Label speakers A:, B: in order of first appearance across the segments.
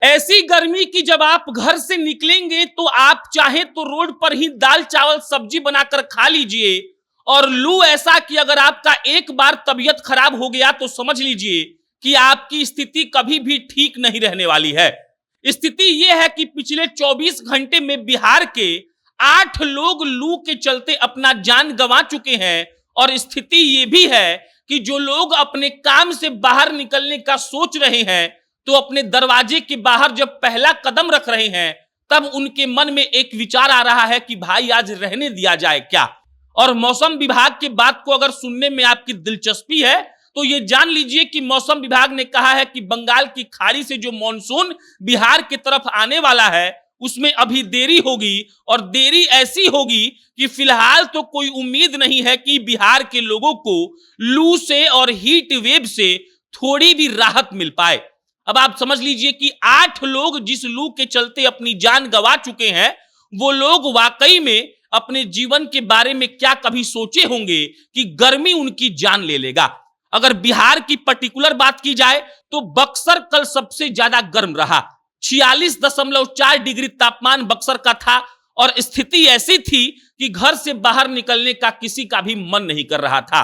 A: ऐसी गर्मी की जब आप घर से निकलेंगे तो आप चाहे तो रोड पर ही दाल चावल सब्जी बनाकर खा लीजिए। और लू ऐसा कि अगर आपका एक बार तबीयत खराब हो गया तो समझ लीजिए कि आपकी स्थिति कभी भी ठीक नहीं रहने वाली है। स्थिति यह है कि पिछले 24 घंटे में बिहार के 8 लोग लू के चलते अपना जान गंवा चुके हैं। और स्थिति यह भी है कि जो लोग अपने काम से बाहर निकलने का सोच रहे हैं तो अपने दरवाजे के बाहर जब पहला कदम रख रहे हैं तब उनके मन में एक विचार आ रहा है कि भाई आज रहने दिया जाए क्या। और मौसम विभाग की बात को अगर सुनने में आपकी दिलचस्पी है तो ये जान लीजिए कि मौसम विभाग ने कहा है कि बंगाल की खाड़ी से जो मॉनसून बिहार की तरफ आने वाला है उसमें अभी देरी होगी। और देरी ऐसी होगी कि फिलहाल तो कोई उम्मीद नहीं है कि बिहार के लोगों को लू से और हीट वेव से थोड़ी भी राहत मिल पाए। अब आप समझ लीजिए कि 8 लोग जिस लू के चलते अपनी जान गंवा चुके हैं वो लोग वाकई में अपने जीवन के बारे में क्या कभी सोचे होंगे कि गर्मी उनकी जान ले लेगा। अगर बिहार की पर्टिकुलर बात की जाए तो बक्सर कल सबसे ज्यादा गर्म रहा। 46.4 डिग्री तापमान बक्सर का था और स्थिति ऐसी थी कि घर से बाहर निकलने का किसी का भी मन नहीं कर रहा था।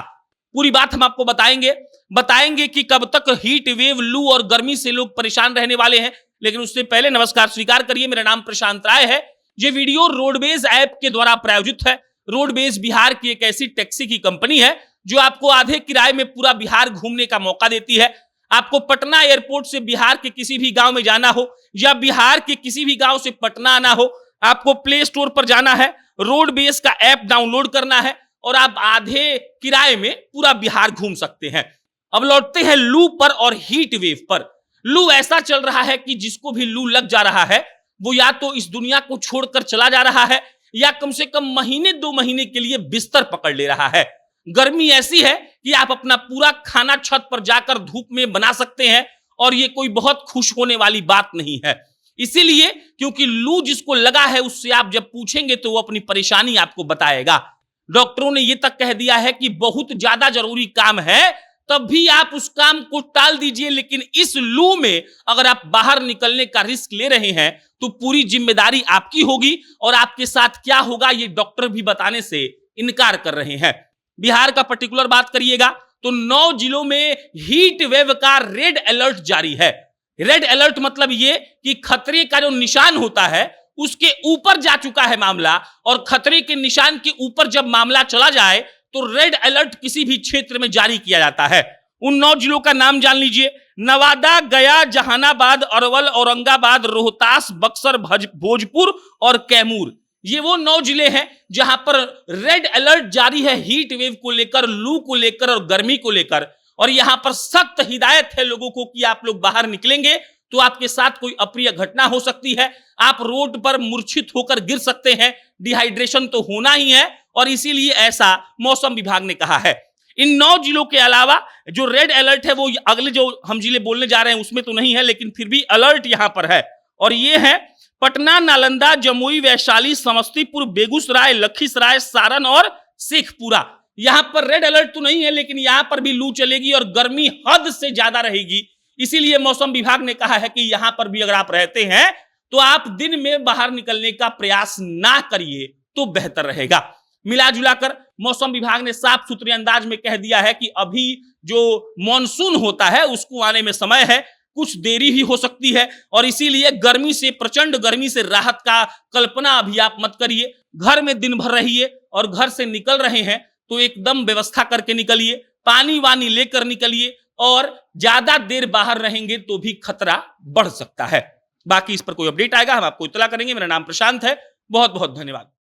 A: पूरी बात हम आपको बताएंगे कि कब तक हीट वेव, लू और गर्मी से लोग परेशान रहने वाले हैं। लेकिन उससे पहले नमस्कार स्वीकार करिए, मेरा नाम प्रशांत राय है। ये वीडियो रोडवेज ऐप के द्वारा प्रायोजित है। रोडवेज बिहार की एक ऐसी टैक्सी की कंपनी है जो आपको आधे किराए में पूरा बिहार घूमने का मौका देती है। आपको पटना एयरपोर्ट से बिहार के किसी भी गांव में जाना हो या बिहार के किसी भी गांव से पटना आना हो, आपको प्ले स्टोर पर जाना है, रोडवेज का ऐप डाउनलोड करना है और आप आधे किराए में पूरा बिहार घूम सकते हैं। अब लौटते हैं लू पर और हीट वेव पर। लू ऐसा चल रहा है कि जिसको भी लू लग जा रहा है वो या तो इस दुनिया को छोड़कर चला जा रहा है या कम से कम महीने 2 महीने के लिए बिस्तर पकड़ ले रहा है। गर्मी ऐसी है कि आप अपना पूरा खाना छत पर जाकर धूप में बना सकते हैं और ये कोई बहुत खुश होने वाली बात नहीं है। इसीलिए क्योंकि लू जिसको लगा है उससे आप जब पूछेंगे तो वो अपनी परेशानी आपको बताएगा। डॉक्टरों ने ये तक कह दिया है कि बहुत ज्यादा जरूरी काम है तब भी आप उस काम को टाल दीजिए, लेकिन इस लू में अगर आप बाहर निकलने का रिस्क ले रहे हैं तो पूरी जिम्मेदारी आपकी होगी और आपके साथ क्या होगा ये डॉक्टर भी बताने से इनकार कर रहे हैं। बिहार का पर्टिकुलर बात करिएगा तो 9 जिलों में हीट वेव का रेड अलर्ट जारी है। रेड अलर्ट मतलब ये कि खतरे का जो निशान होता है उसके ऊपर जा चुका है मामला, और खतरे के निशान के ऊपर जब मामला चला जाए तो रेड अलर्ट किसी भी क्षेत्र में जारी किया जाता है। उन 9 जिलों का नाम जान लीजिए: नवादा, गया, जहानाबाद, अरवल, औरंगाबाद, रोहतास, बक्सर, भोजपुर और कैमूर। ये वो 9 जिले हैं जहां पर रेड अलर्ट जारी है हीट वेव को लेकर, लू को लेकर और गर्मी को लेकर। और यहां पर सख्त हिदायत है लोगों को कि आप लोग बाहर निकलेंगे तो आपके साथ कोई अप्रिय घटना हो सकती है। आप रोड पर मूर्छित होकर गिर सकते हैं, डिहाइड्रेशन तो होना ही है और इसीलिए ऐसा मौसम विभाग ने कहा है। इन 9 जिलों के अलावा जो रेड अलर्ट है वो अगले जो हम जिले बोलने जा रहे हैं उसमें तो नहीं है, लेकिन फिर भी अलर्ट यहां पर है। और ये है पटना, नालंदा, जमुई, वैशाली, समस्तीपुर, बेगूसराय, लखीसराय, सारण और शेखपुरा। यहां पर रेड अलर्ट तो नहीं है लेकिन यहां पर भी लू चलेगी और गर्मी हद से ज्यादा रहेगी। इसीलिए मौसम विभाग ने कहा है कि यहां पर भी अगर आप रहते हैं तो आप दिन में बाहर निकलने का प्रयास ना करिए तो बेहतर रहेगा। मिला जुलाकर मौसम विभाग ने साफ सुथरे अंदाज में कह दिया है कि अभी जो मॉनसून होता है उसको आने में समय है, कुछ देरी ही हो सकती है। और इसीलिए गर्मी से, प्रचंड गर्मी से राहत का कल्पना अभी आप मत करिए। घर में दिन भर रहिए और घर से निकल रहे हैं तो एकदम व्यवस्था करके निकलिए, पानी वानी लेकर निकलिए, और ज्यादा देर बाहर रहेंगे तो भी खतरा बढ़ सकता है। बाकी इस पर कोई अपडेट आएगा हम आपको इत्तला करेंगे। मेरा नाम प्रशांत है, बहुत बहुत धन्यवाद।